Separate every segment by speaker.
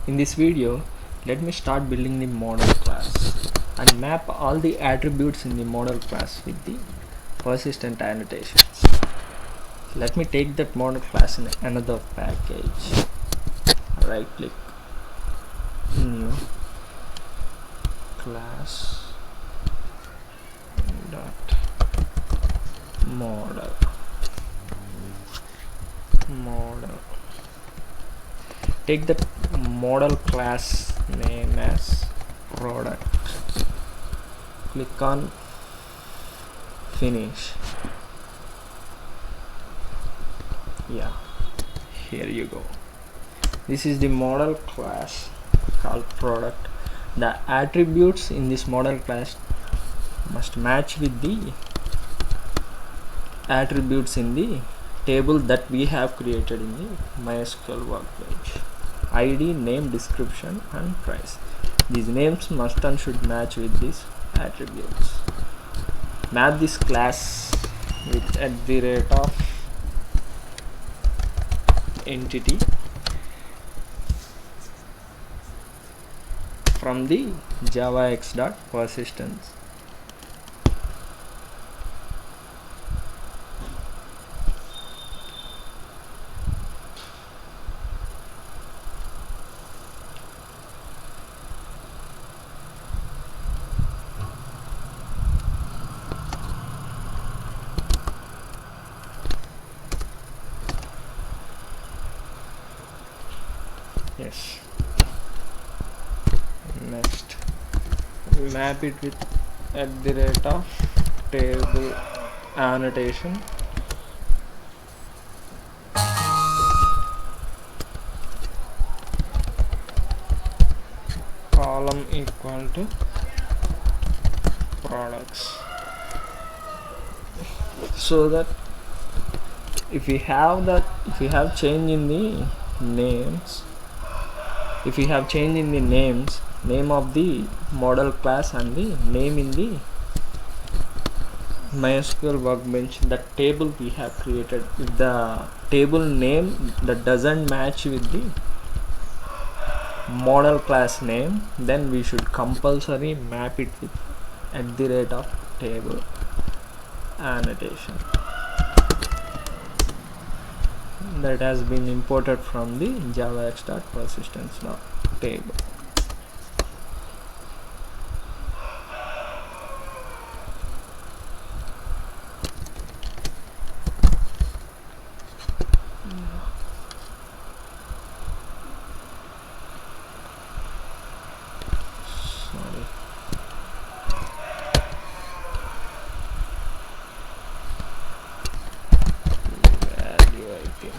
Speaker 1: In this video, let me start building the model class and map all the attributes in the model class with the persistent annotations. Let me take that model class in another package. Right click, new class dot model. Take the model class name as product. Click on finish. Yeah, here you go. This is the model class called product. The attributes in this model class must match with the attributes in the table that we have created in the MySQL workbench. ID, name, description and price. These names must and should match with these attributes. Map this class with @entity from the javax.persistence. Yes. Next, map it with @table annotation column equal to products, so that if we have change in the names, name of the model class and the name in the MySQL workbench, the table we have created, if the table name that doesn't match with the model class name, then we should compulsory map it with @table annotation that has been imported from the javax.persistence.table. Sorry. Value, I think.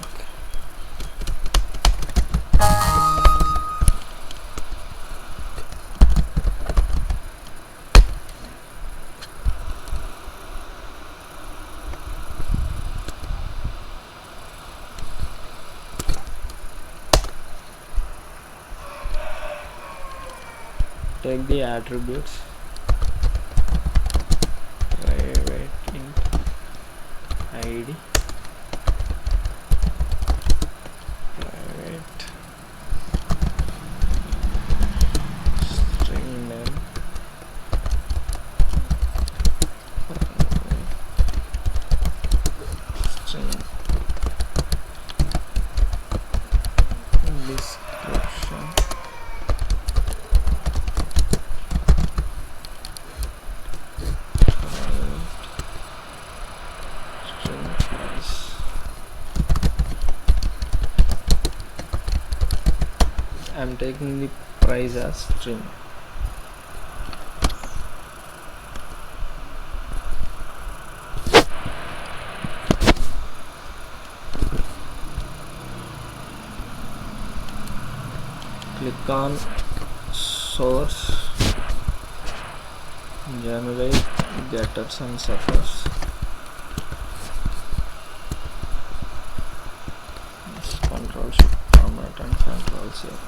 Speaker 1: Take the attributes, private int id, private string name, private string description, I'm taking the price as string. Click on source, generate getters and setters. Control shift format and control save.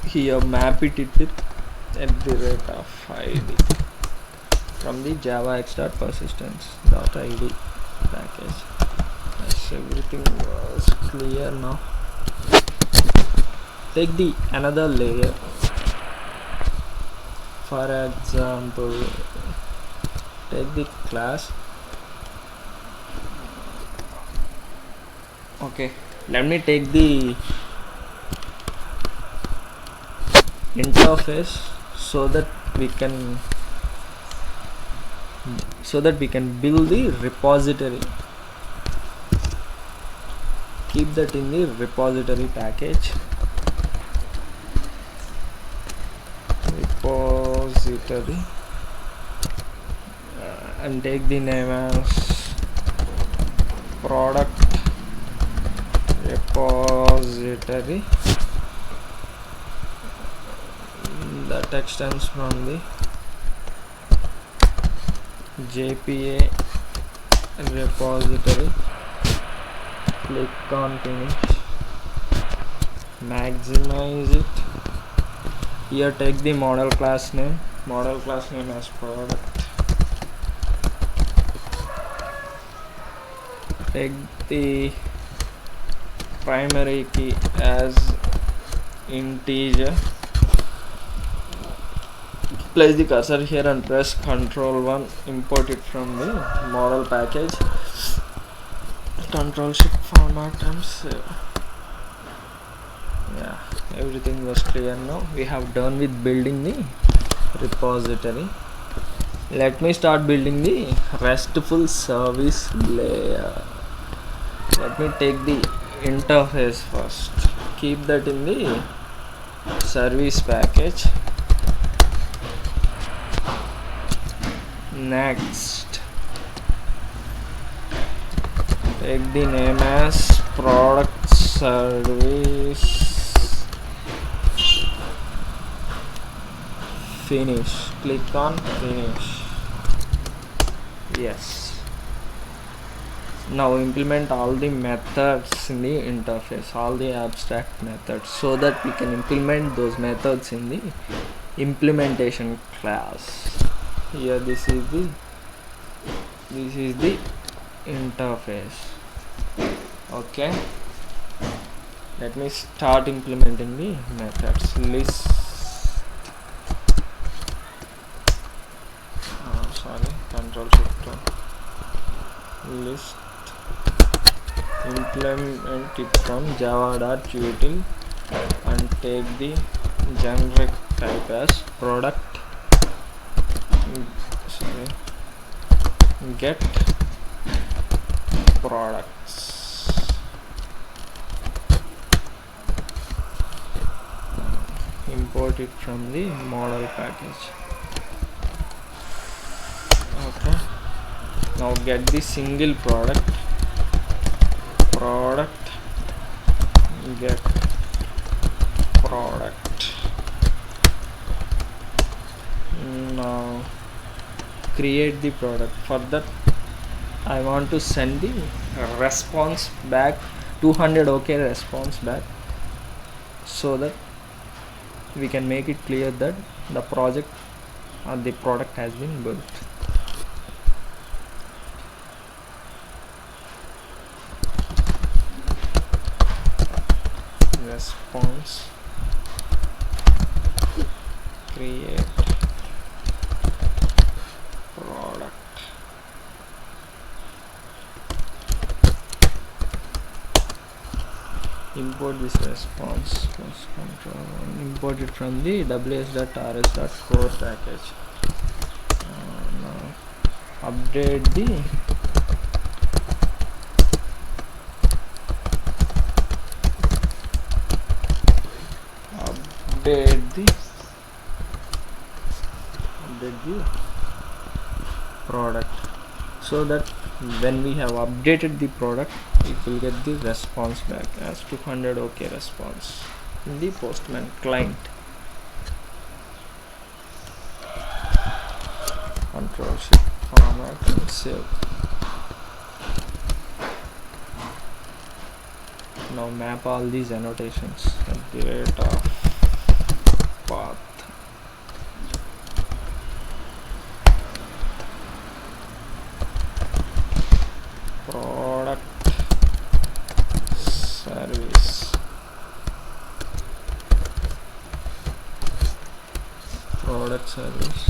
Speaker 1: Here map it with @id from the javax.persistence.id package. Yes, everything was clear now. Take the another layer. For example, take the class. Okay, let me take the interface so that we can build the repository. Keep that in the repository package. Repository and take the name as product repository. That extends from the JPA repository. Click on finish, maximize it. Here take the model class name as product. Take the primary key as integer. Place the cursor here and press Ctrl 1. Import it from the model package. Ctrl Shift format and save. Yeah, everything was clear now. We have done with building the repository. Let me start building the RESTful service layer. Let me take the interface first. Keep that in the service package. Next, take the name as product service. Finish. Click on finish. Yes. Now implement all the methods in the interface, all the abstract methods, so that we can implement those methods in the implementation class. Here this is the interface. Okay, let me start implementing the methods. Control Shift list. Implement it from java.util and take the generic type as product. Get products. Import it from the model package. Okay, now get the single product get product. Now create the product. For that I want to send the response back, 200 OK response back, so that we can make it clear that the project or the product has been built. Response create product. Import this response plus control. Import it from the ws.rs.core package. Now update the product, so that when we have updated the product, it will get the response back as 200 OK response in the Postman client. Control Shift format and save. Now map all these annotations at the rate of path. Product product service.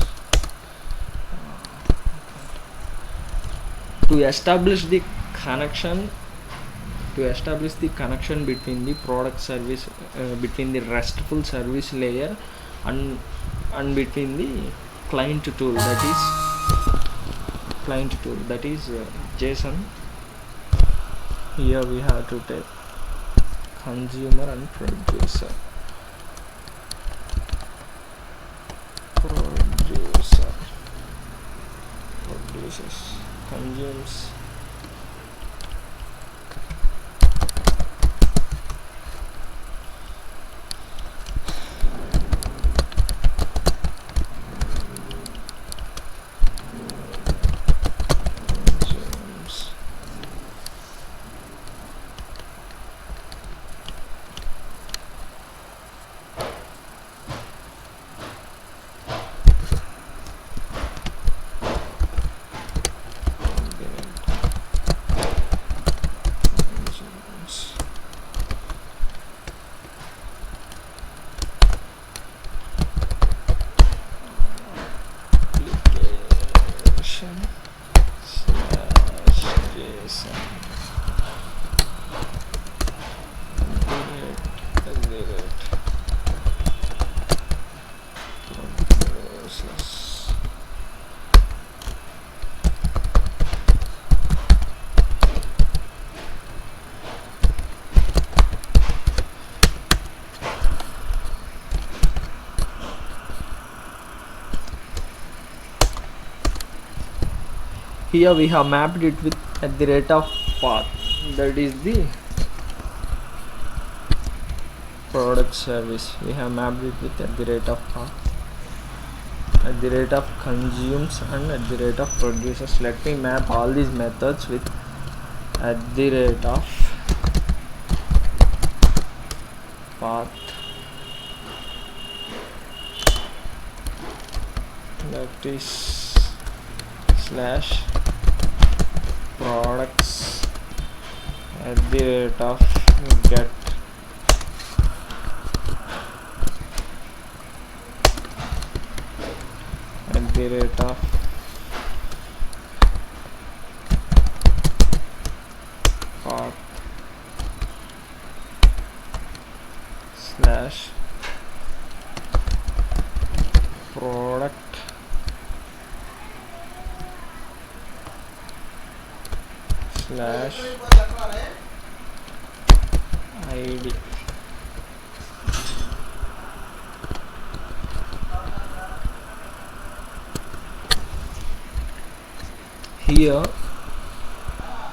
Speaker 1: To establish the connection between the product service, between the RESTful service layer and between the client tool, that is JSON. Here we have to take consumer and producer. Producers, consumes, here we have mapped it with at the rate of path, that is the product service. We have mapped it with at the rate of path, at the rate of consumes, and at the rate of produces. Let me map all these methods with at the rate of path, that is slash products at the rate of get, at the rate of path slash product slash ID. Here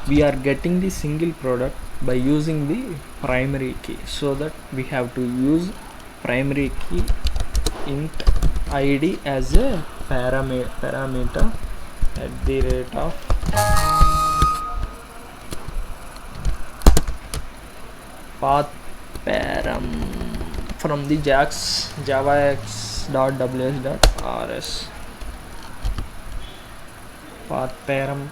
Speaker 1: we are getting the single product by using the primary key, so that we have to use primary key int ID as a parameter at the rate of path param from the javax.ws.rs path param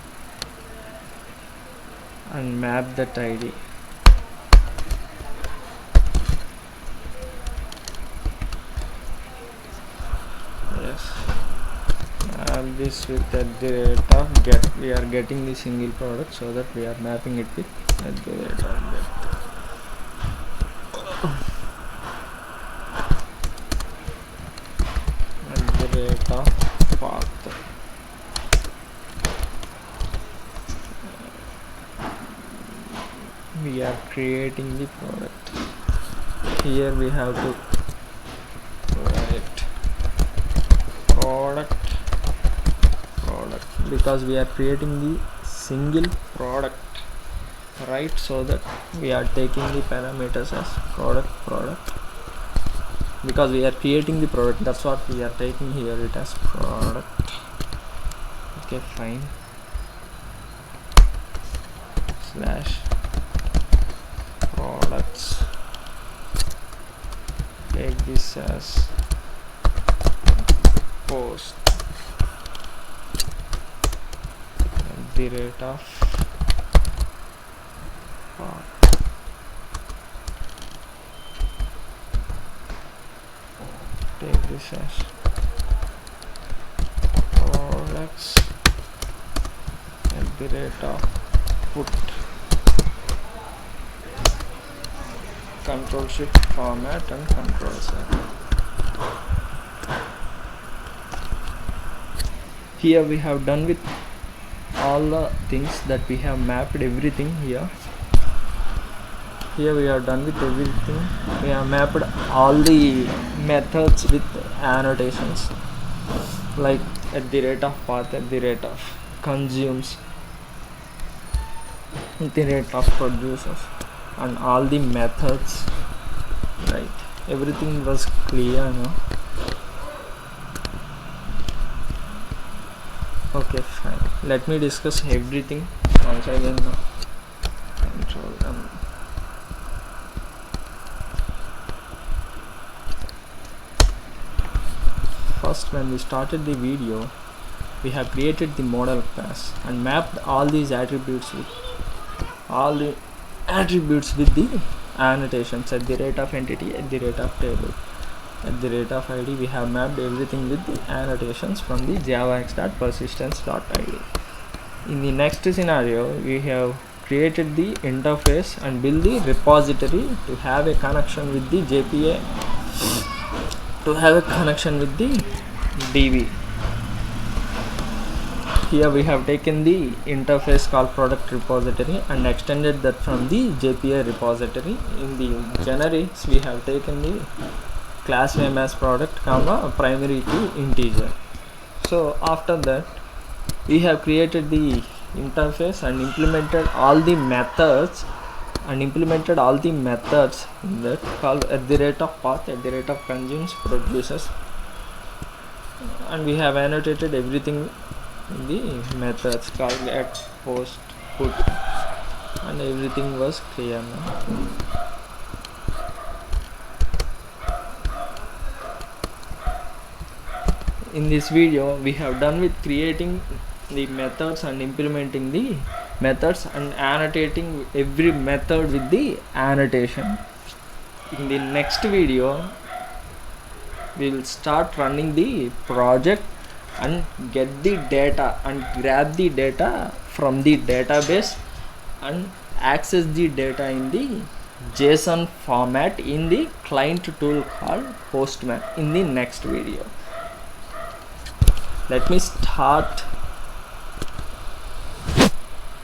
Speaker 1: and map that ID. Yes, map this with at the rate of get. We are getting the single product, so that we are mapping it with at the rate of get. At the rate of path. We are creating the product. Here we have to write product, because we are creating the single product, right? So that we are taking the parameters as product, because we are creating the product. That's what we are taking here, it as product. Okay, fine. Slash products, take this as post at the rate of take this as the rate of put control shift format and control set. Here we have done with all the things that we have mapped everything here. Here we are done with everything. We have mapped all the methods with annotations like at the rate of path, at the rate of consumes, at the rate of produces, and all the methods, right? Everything was clear now. Okay, fine. Let me discuss everything once again now. Control M. First, when we started the video, we have created the model class and mapped all these attributes with the annotations at the rate of entity, at the rate of table, at the rate of id. We have mapped everything with the annotations from the javax.persistence.id. In the next scenario, we have created the interface and build the repository to have a connection with the JPA, to have a connection with the DB. Here we have taken the interface called product repository and extended that from the JPA repository. In the generics, we have taken the class name as product, primary to integer. So after that, we have created the interface and implemented all the methods in that called at the rate of path, at the rate of consumes, produces, and we have annotated everything in the methods called get, post, put, and everything was clear now. In this video, we have done with creating the methods and implementing the methods and annotating every method with the annotation. In the next video, we will start running the project and get the data and grab the data from the database and access the data in the JSON format in the client tool called Postman in the next video. Let me start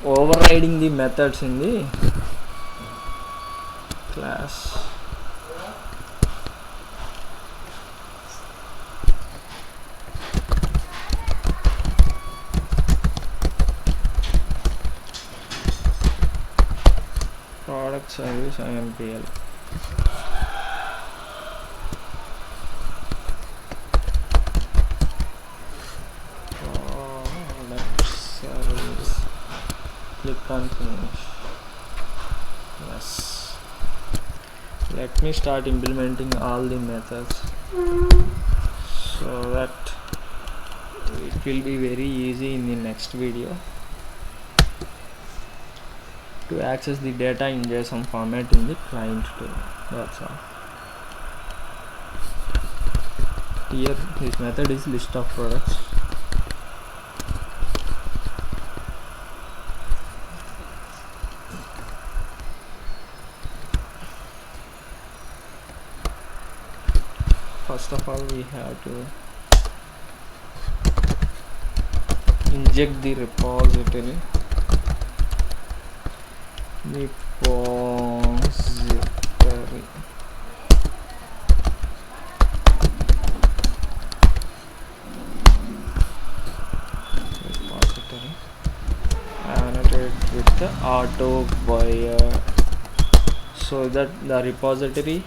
Speaker 1: overriding the methods in the class. Product service IMPL. Click on finish. Yes. Let me start implementing all the methods so that it will be very easy in the next video to access the data in JSON format in the client tool. That's all. Here this method is list of products. First of all, we have to inject the repository. Annotate with the auto buyer so that the repository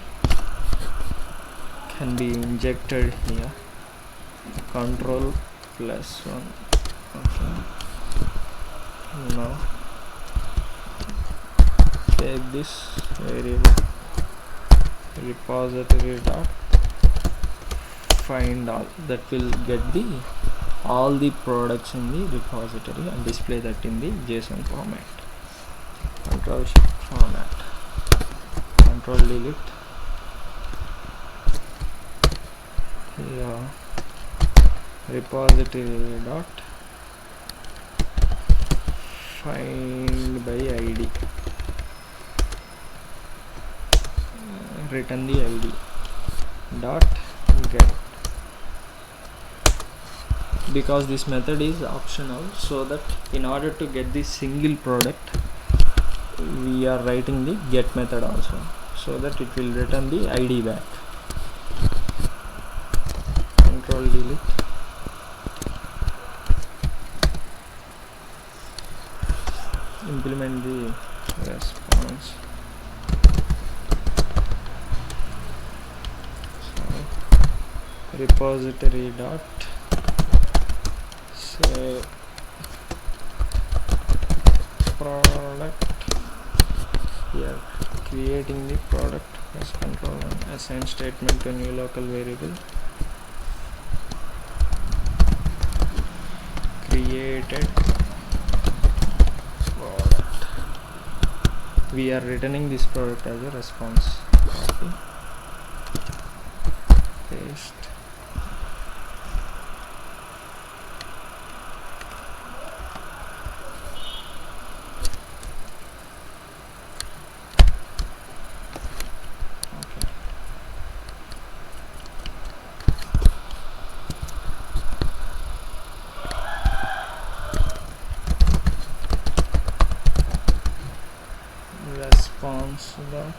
Speaker 1: can be injected here. Control +1. Okay. Now take this variable repository dot find all, that will get the all the products in the repository and display that in the JSON format. Control shift format, control delete. Here repository dot find by id, return the id dot get. Because this method is optional, so that in order to get this single product we are writing the get method also, so that it will return the id back. Control delete. Implement the response. So repository dot say product. Here creating the product, press control and assign statement to new local variable. Created product. We are returning this product as a response. Copy, paste. Response dot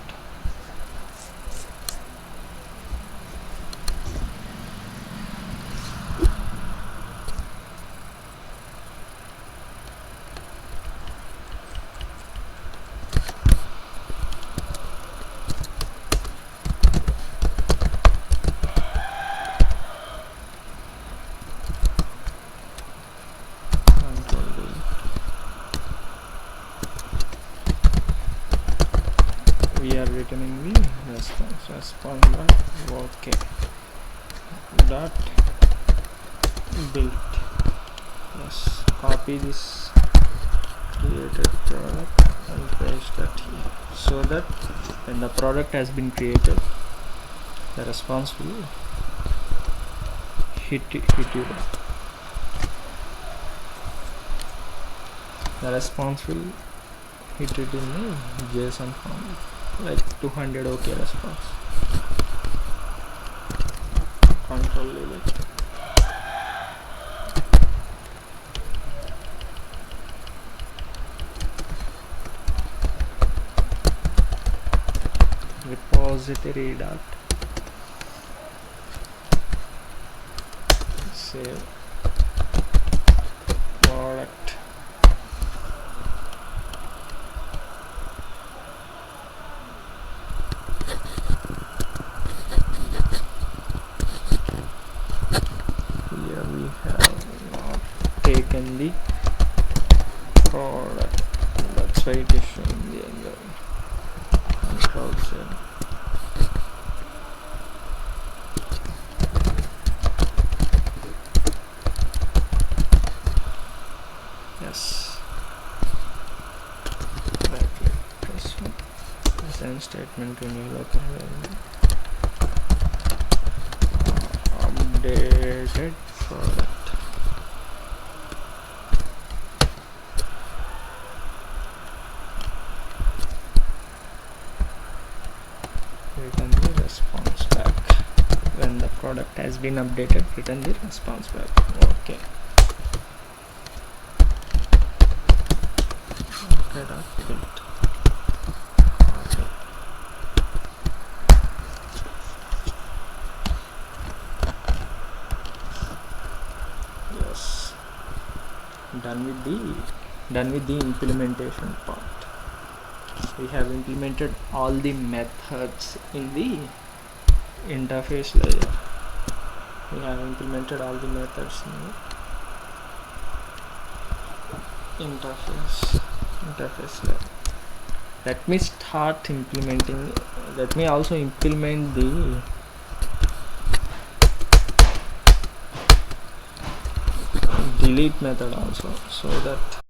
Speaker 1: we are returning the response dot okay dot build. Yes, copy this created product and paste that here, so that when the product has been created, the response will hit you back. The response will hit it in the JSON form, like 200 OK response. Control delete. Repository dot save product. Here we have not taken the product, that's why it is showing the error. Control save. Yes, right click, press one, assign statement to new local variable. Updated product. Return the response back. When the product has been updated, return the response back. Okay. Okay, dot build. Okay. Yes. Done with the implementation part. We have implemented all the methods in the interface layer. We have implemented all the methods in the interface layer. Let me start implementing. Let me also implement the delete method also, so that